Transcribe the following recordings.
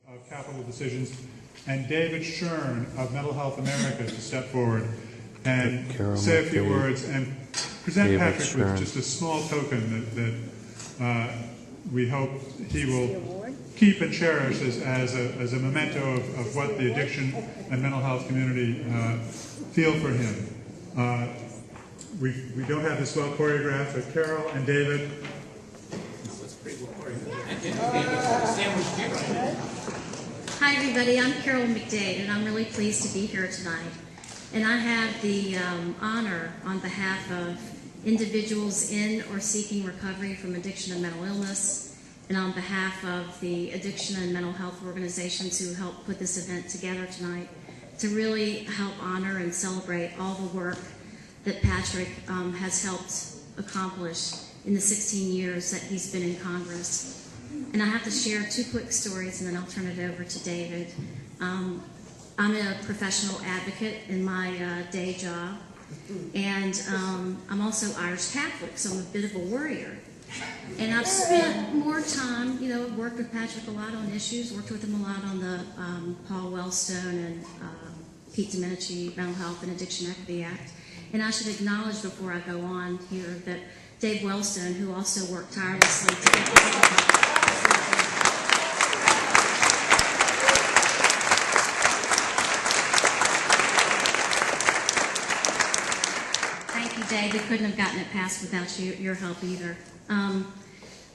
Of capital decisions, and David Shern of Mental Health America to step forward and say a few words and present Patrick with just a small token that we hope he will keep and cherish as a memento of what the addiction and mental health community feel for him. We don't have this well choreographed, but Carol and David. Hi everybody, I'm Carol McDade and I'm really pleased to be here tonight. And I have the honor on behalf of individuals in or seeking recovery from addiction and mental illness, and on behalf of the addiction and mental health organizations who helped put this event together tonight, to really help honor and celebrate all the work that Patrick has helped accomplish in the 16 years that he's been in Congress. And I have to share two quick stories, and then I'll turn it over to David. I'm a professional advocate in my day job, and I'm also Irish Catholic, so I'm a bit of a worrier. And I've spent more time, worked with Patrick a lot on issues, worked with him a lot on the Paul Wellstone and Pete Domenici Mental Health and Addiction Equity Act. And I should acknowledge before I go on here that Dave Wellstone, who also worked tirelessly to get this. Dave, we couldn't have gotten it passed without your help either.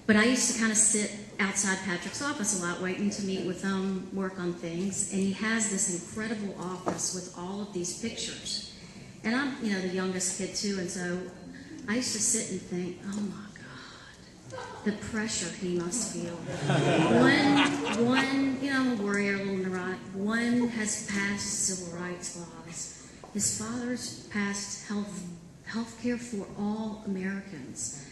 But I used to kind of sit outside Patrick's office a lot, waiting to meet with him, work on things. And he has this incredible office with all of these pictures. And I'm, the youngest kid too, and so I used to sit and think, oh my God, the pressure he must feel. One, I'm a worrier, a little neurotic. One has passed civil rights laws. His father's passed health care for all Americans.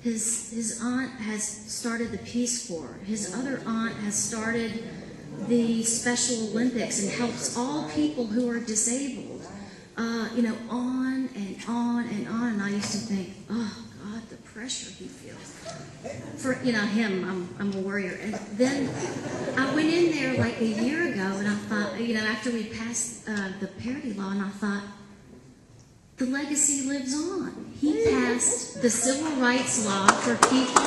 His aunt has started the Peace Corps. His other aunt has started the Special Olympics and helps all people who are disabled. On and on and on. And I used to think, oh God, the pressure he feels. For him, I'm a worrier. And then I went in there like a year ago, and I thought, after we passed the parity law, and I thought, the legacy lives on. He passed the civil rights law for people.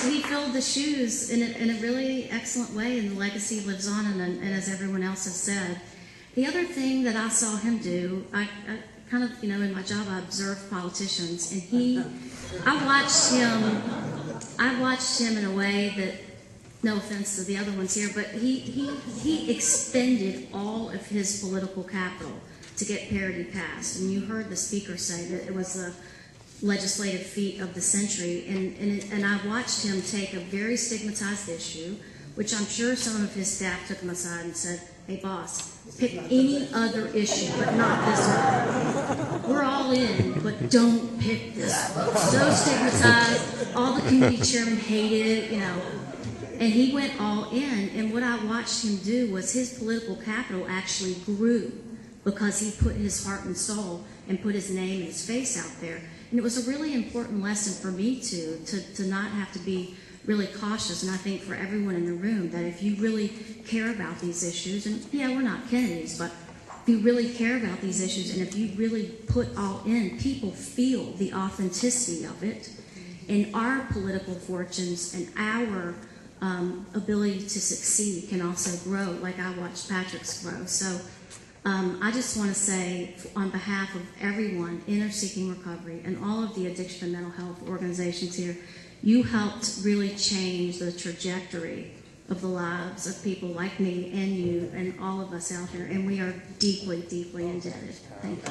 He filled the shoes in a really excellent way, and the legacy lives on, and as everyone else has said. The other thing that I saw him do, I kind of, in my job, I observe politicians, and I watched him in a way that, no offense to the other ones here, but he expended all of his political capital to get parity passed. And you heard the speaker say that it was the legislative feat of the century, and I watched him take a very stigmatized issue, which I'm sure some of his staff took him aside and said, hey boss, pick any other issue, but not this one. We're all in, but don't pick this one. So stigmatized, all the committee chairmen hated it, and he went all in, and what I watched him do was his political capital actually grew because he put his heart and soul and put his name and his face out there. And it was a really important lesson for me to not have to be really cautious, and I think for everyone in the room, that if you really care about these issues, and yeah, we're not Kennedys, but if you really care about these issues, and if you really put all in, people feel the authenticity of it, and our political fortunes and our ability to succeed can also grow, like I watched Patrick's grow. So I just want to say, on behalf of everyone in or seeking recovery and all of the addiction and mental health organizations here, you helped really change the trajectory of the lives of people like me and you and all of us out here, and we are deeply, deeply indebted. Thank you.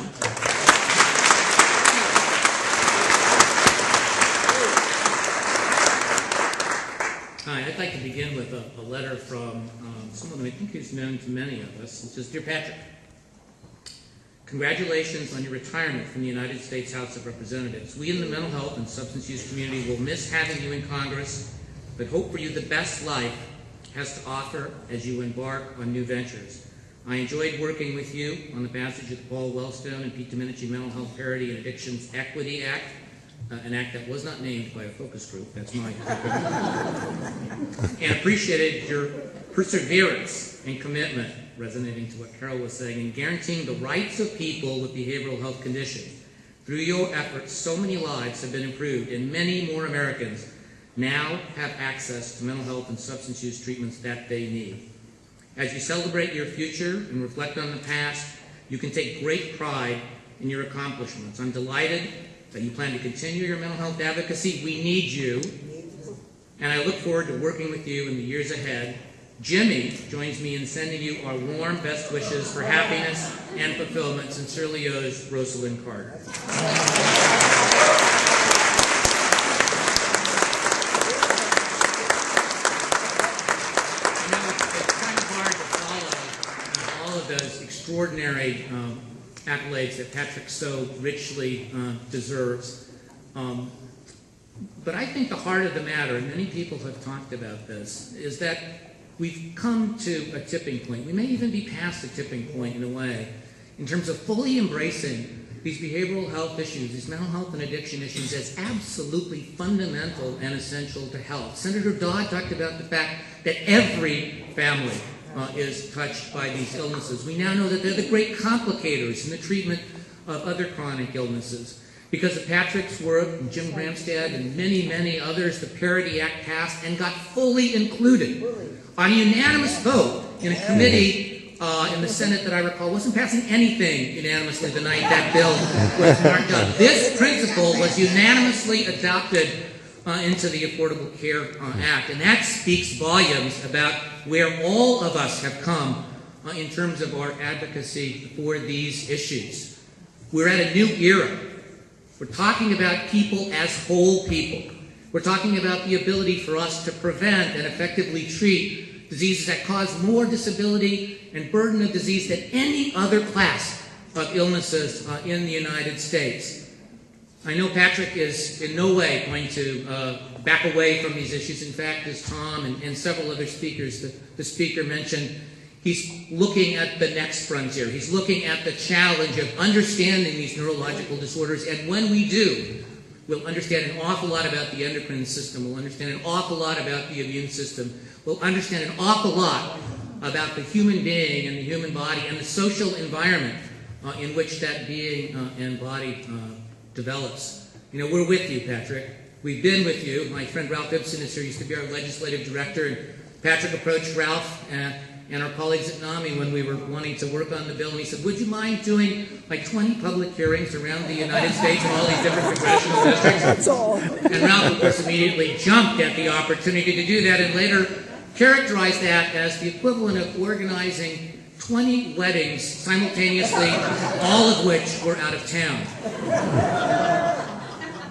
Hi, I'd like to begin with a letter from someone who I think is known to many of us. It says, Dear Patrick, congratulations on your retirement from the United States House of Representatives. We in the mental health and substance use community will miss having you in Congress, but hope for you the best life has to offer as you embark on new ventures. I enjoyed working with you on the passage of the Paul Wellstone and Pete Domenici Mental Health Parity and Addictions Equity Act, an act that was not named by a focus group. That's my and appreciated your perseverance and commitment, resonating to what Carol was saying, in guaranteeing the rights of people with behavioral health conditions. Through your efforts, so many lives have been improved, and many more Americans now have access to mental health and substance use treatments that they need. As you celebrate your future and reflect on the past, you can take great pride in your accomplishments. I'm delighted that you plan to continue your mental health advocacy. We need you, and I look forward to working with you in the years ahead. Jimmy joins me in sending you our warm best wishes for happiness and fulfillment. Sincerely yours, Rosalind Carter. It's kind of hard to follow all of those extraordinary accolades that Patrick so richly deserves. But I think the heart of the matter, and many people have talked about this, is that we've come to a tipping point. We may even be past a tipping point in a way, in terms of fully embracing these behavioral health issues, these mental health and addiction issues, as absolutely fundamental and essential to health. Senator Dodd talked about the fact that every family is touched by these illnesses. We now know that they're the great complicators in the treatment of other chronic illnesses. Because of Patrick's work, and Jim Gramstad, and many, many others, the Parity Act passed and got fully included on a unanimous vote in a committee in the Senate that I recall wasn't passing anything unanimously the night that bill was marked up. This principle was unanimously adopted into the Affordable Care Act, and that speaks volumes about where all of us have come in terms of our advocacy for these issues. We're at a new era. We're talking about people as whole people. We're talking about the ability for us to prevent and effectively treat diseases that cause more disability and burden of disease than any other class of illnesses in the United States. I know Patrick is in no way going to back away from these issues. In fact, as Tom and several other speakers, the speaker mentioned, he's looking at the next frontier. He's looking at the challenge of understanding these neurological disorders. And when we do, we'll understand an awful lot about the endocrine system. We'll understand an awful lot about the immune system. We'll understand an awful lot about the human being and the human body and the social environment in which that being and body develops. You know, we're with you, Patrick. We've been with you. My friend Ralph Ibsen is here. He used to be our legislative director. And Patrick approached Ralph and our colleagues at NAMI when we were wanting to work on the bill, and he said, would you mind doing like 20 public hearings around the United States in all these different congressional districts? That's all. And Ralph, of course, immediately jumped at the opportunity to do that, and later characterized that as the equivalent of organizing 20 weddings simultaneously, all of which were out of town.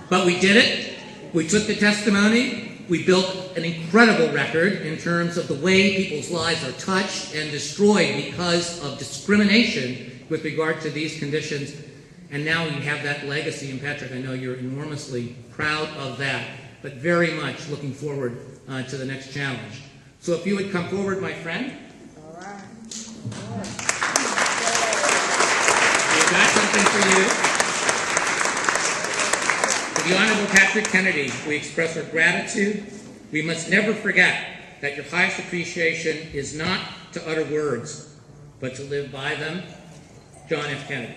But we did it. We took the testimony. We built an incredible record in terms of the way people's lives are touched and destroyed because of discrimination with regard to these conditions. And now we have that legacy. And Patrick, I know you're enormously proud of that, but very much looking forward to the next challenge. So if you would come forward, my friend. All right. We've got something for you. To the Honorable Patrick Kennedy, we express our gratitude. We must never forget that your highest appreciation is not to utter words, but to live by them. John F. Kennedy.